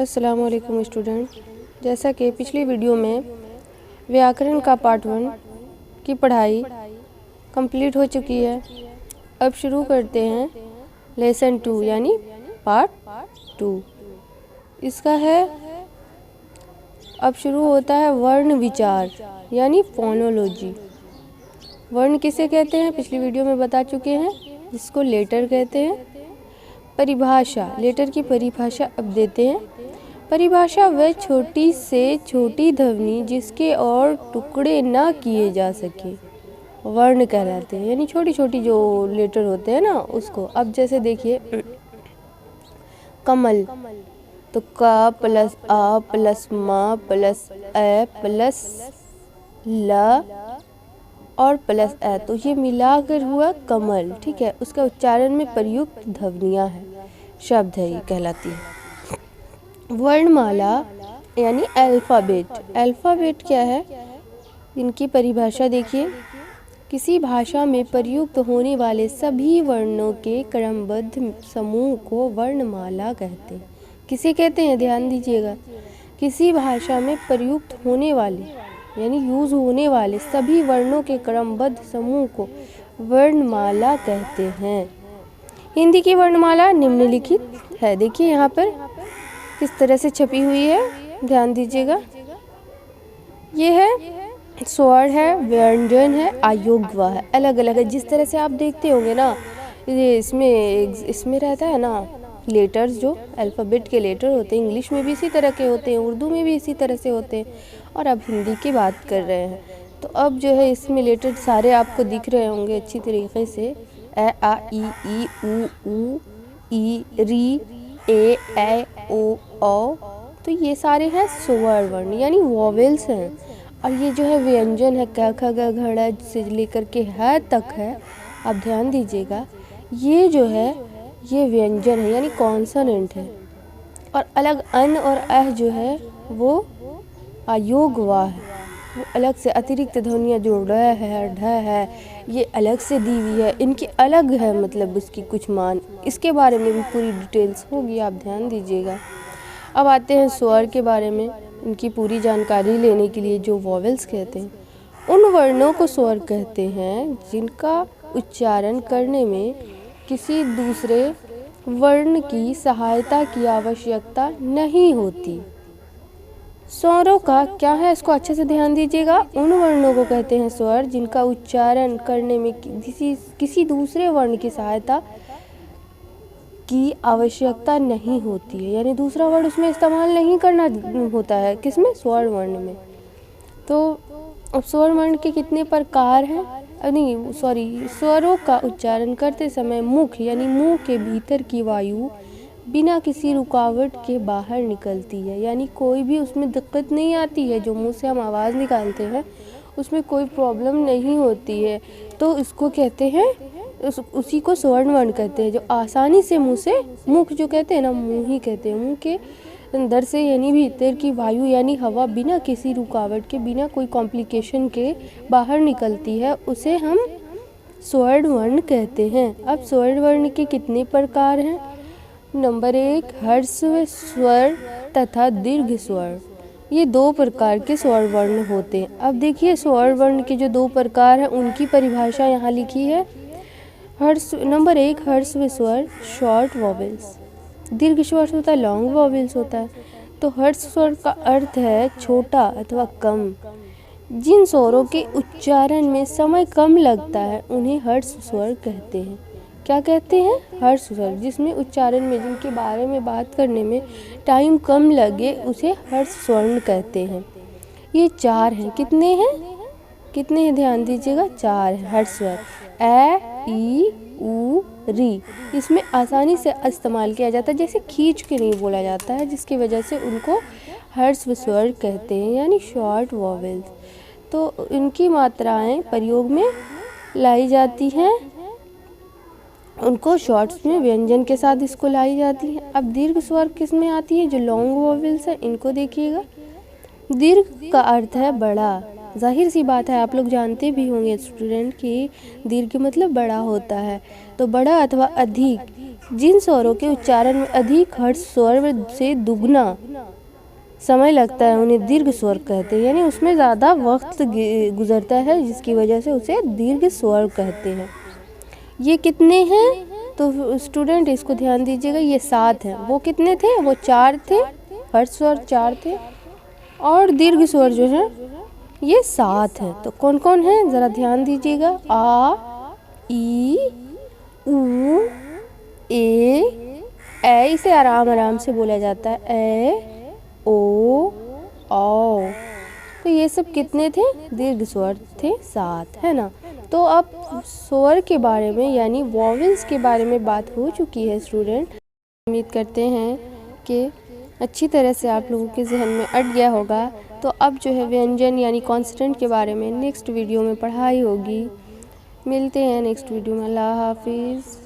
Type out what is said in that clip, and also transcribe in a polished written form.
अस्सलाम वालेकुम स्टूडेंट। जैसा कि पिछली वीडियो में व्याकरण का पार्ट 1 की पढ़ाई कंप्लीट हो चुकी है। अब शुरू करते हैं लेसन 2 यानी पार्ट 2। इसका है अब शुरू होता है वर्ण विचार यानी फोनोलॉजी। वर्ण किसे कहते हैं पिछली वीडियो में बता चुके हैं, जिसको लेटर कहते हैं। परिभाषा, लेटर की परिभाषा अब देते हैं। परिभाषा वह छोटी से छोटी ध्वनि जिसके और टुकड़े ना किए जा सके वर्ण कहलाते हैं, यानी छोटी छोटी जो लेटर होते हैं ना उसको। अब जैसे देखिए कमल, तो का प्लस आ प्लस मा प्लस ए प्लस ल और प्लस ए, तो ये मिलाकर हुआ कमल। ठीक है, उसका उच्चारण में प्रयुक्त ध्वनियाँ हैं, शब्द है, ये कहलाती है। वर्णमाला यानी अल्फ़ाबेट। अल्फ़ाबेट क्या है, इनकी परिभाषा देखिए। किसी भाषा में प्रयुक्त होने वाले सभी वर्णों के क्रमबद्ध समूह को वर्णमाला कहते हैं। किसे कहते हैं, ध्यान दीजिएगा। किसी भाषा में प्रयुक्त होने वाले यानी यूज़ होने वाले सभी वर्णों के क्रमबद्ध समूह को वर्णमाला कहते हैं। हिंदी की वर्णमाला निम्नलिखित है। देखिए यहाँ पर किस तरह से छपी हुई है, ध्यान दीजिएगा। ये है स्वर है, व्यंजन है, आयोगवा है, अलग अलग है। जिस तरह से आप देखते होंगे ना, ये इसमें रहता है ना लेटर्स, जो अल्फ़ाबेट के लेटर होते हैं, इंग्लिश में भी इसी तरह के होते हैं, उर्दू में भी इसी तरह से होते हैं, और अब हिंदी की बात कर रहे हैं। तो अब जो है इसमें लेटर सारे आपको दिख रहे होंगे अच्छी तरीके से। ए आ ई ऊ ई री ए ओ औ, तो ये सारे हैं स्वर वर्ण यानी वॉवेल्स हैं। और ये जो है व्यंजन है, क ख ग घ ड़ से लेकर के ह तक है। अब ध्यान दीजिएगा, ये जो है ये व्यंजन है यानी कॉन्सोनेंट है, और अलग अन और अह जो है वो अयोगवा है। वो अलग से अतिरिक्त ध्वनियाँ जो ड है, ढ है, ये अलग से दी हुई है, इनकी अलग है, मतलब उसकी कुछ मान। इसके बारे में भी पूरी डिटेल्स होगी, आप ध्यान दीजिएगा। अब आते हैं स्वर के बारे में। इनकी पूरी जानकारी लेने के लिए जो वॉवेल्स कहते हैं, उन वर्णों को स्वर कहते हैं जिनका उच्चारण करने में किसी दूसरे वर्ण की सहायता की आवश्यकता नहीं होती। स्वरों का क्या है, इसको अच्छे से ध्यान दीजिएगा। उन वर्णों को कहते हैं स्वर जिनका उच्चारण करने में किसी दूसरे वर्ण की सहायता की आवश्यकता नहीं होती है, यानी दूसरा वर्ण उसमें इस्तेमाल नहीं करना होता है, किसमें, स्वर वर्ण में। तो अब स्वर वर्ण के कितने प्रकार हैं, नहीं सॉरी, स्वरों का उच्चारण करते समय मुख यानी मुंह के भीतर की वायु बिना किसी रुकावट के बाहर निकलती है, यानी कोई भी उसमें दिक्कत नहीं आती है। जो मुंह से हम आवाज़ निकालते हैं उसमें कोई प्रॉब्लम नहीं होती है, तो इसको कहते हैं, उसी को स्वर्ण वर्ण कहते हैं। जो आसानी से मुंह से, मुख जो कहते हैं ना, मुंह ही कहते हैं, मुंह के अंदर से यानी भीतर की वायु यानी हवा बिना किसी रुकावट के, बिना कोई कॉम्प्लिकेशन के बाहर निकलती है, उसे हम स्वर्ण वर्ण कहते हैं। अब स्वर्ण वर्ण के कितने प्रकार हैं। नंबर 1, ह्रस्व स्वर तथा दीर्घ स्वर। ये 2 प्रकार के स्वर वर्ण होते हैं। अब देखिए स्वर वर्ण के जो 2 प्रकार हैं उनकी परिभाषा यहाँ लिखी है। नंबर 1, ह्रस्व स्वर शॉर्ट वॉवेल्स। दीर्घ स्वर होता है लॉन्ग वॉवेल्स होता है। तो ह्रस्व स्वर का अर्थ है छोटा अथवा कम। जिन स्वरों के उच्चारण में समय कम लगता है उन्हें ह्रस्व स्वर कहते हैं। क्या कहते हैं, ह्रस्व स्वर। जिसमें उच्चारण में, जिनके बारे में बात करने में टाइम कम लगे, उसे ह्रस्व स्वर्ण कहते हैं। ये 4 हैं। कितने हैं, कितने हैं, ध्यान दीजिएगा, 4 हैं ह्रस्व स्वर। ए ई ऊ री, इसमें आसानी से इस्तेमाल किया जाता है, जैसे खींच के नहीं बोला जाता है, जिसकी वजह से उनको ह्रस्व स्वर कहते हैं यानी शॉर्ट वॉवेल्स। तो इनकी मात्राएं प्रयोग में लाई जाती हैं, उनको शॉर्ट्स में व्यंजन के साथ इसको लाई जाती है। अब दीर्घ स्वर किस में आती है, जो लॉन्ग वॉवेल्स है, इनको देखिएगा। दीर्घ का अर्थ है बड़ा, जाहिर सी बात है, आप लोग जानते भी होंगे स्टूडेंट कि दीर्घ मतलब बड़ा होता है। तो बड़ा अथवा अधिक जिन स्वरों के उच्चारण में अधिक हर्ष स्वर से दुगना समय लगता है उन्हें दीर्घ स्वर कहते हैं, यानी उसमें ज़्यादा वक्त गुजरता है जिसकी वजह से उसे दीर्घ स्वर कहते हैं। ये कितने हैं? तो स्टूडेंट इसको ध्यान दीजिएगा, ये 7 हैं। वो कितने थे? वो 4 थे, हर्ष स्वर 4 थे और दीर्घ स्वर जो है ये 7 हैं। तो कौन कौन है ज़रा ध्यान दीजिएगा। आ, ई, उ, ए, इसे आराम आराम से बोला जाता है। ए, ओ, औ। तो ये सब कितने थे? दीर्घ स्वर थे 7, है ना। तो अब स्वर के बारे में यानी वॉवेल्स के बारे में बात हो चुकी है स्टूडेंट। उम्मीद करते हैं कि अच्छी तरह से आप लोगों के जहन में अट गया होगा। तो अब जो है व्यंजन यानी कॉन्सोनेंट के बारे में नेक्स्ट वीडियो में पढ़ाई होगी। मिलते हैं नेक्स्ट वीडियो में। अल्लाह हाफिज़।